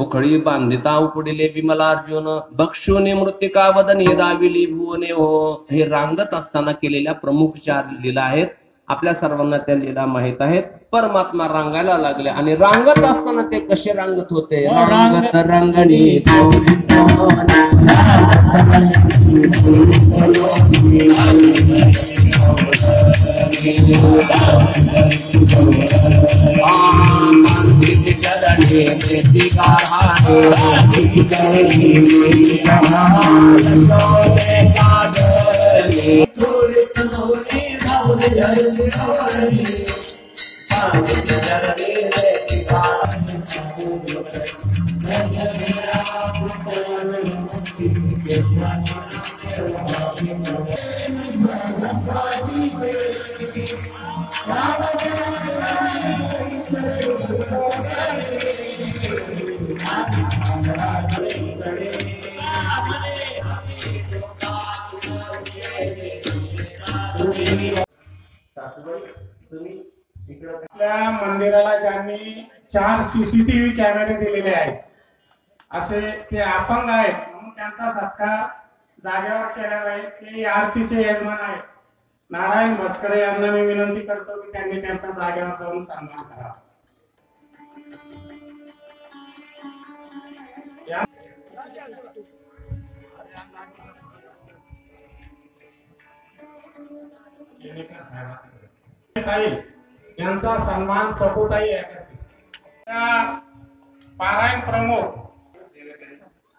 उखळी बांधिता उपडिले विमला अर्जुन भक्षुनी मृत्तिका वदनी दाविली भुवने हो. हे रांगत असताना केलेल्या प्रमुख 4 लीला आहेत. आपल्या सर्वांना त्या लीला माहित आहेत. परमात्मा रांगायला लागले आणि रांगत असताना ते कसे रांगत होते. रांगत रंगणी आपल्या मंदिराला ज्यांनी 4 CCTV कॅमेरे दिलेले आहेत असे ते अपंग आहेत म्हणून त्यांचा सत्कार जागेवर केला जाईल. ते आरतीचे यजमान आहेत नारायण भस्करे यांना मी विनंती करतो की त्यांनी त्यांचा जागेवर जाऊन सन्मान करावा. यांचा सन्मान सपोताई पारायण प्रमुख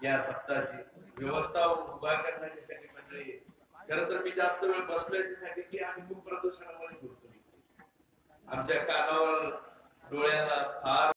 या सप्ताहाची व्यवस्था उभा करण्यासाठी मंडळी खरं तर मी जास्त वेळ बसलो याच्यासाठी की आम्ही खूप प्रदूषणामध्ये घुरतो. आमच्या कानावर डोळ्याला फार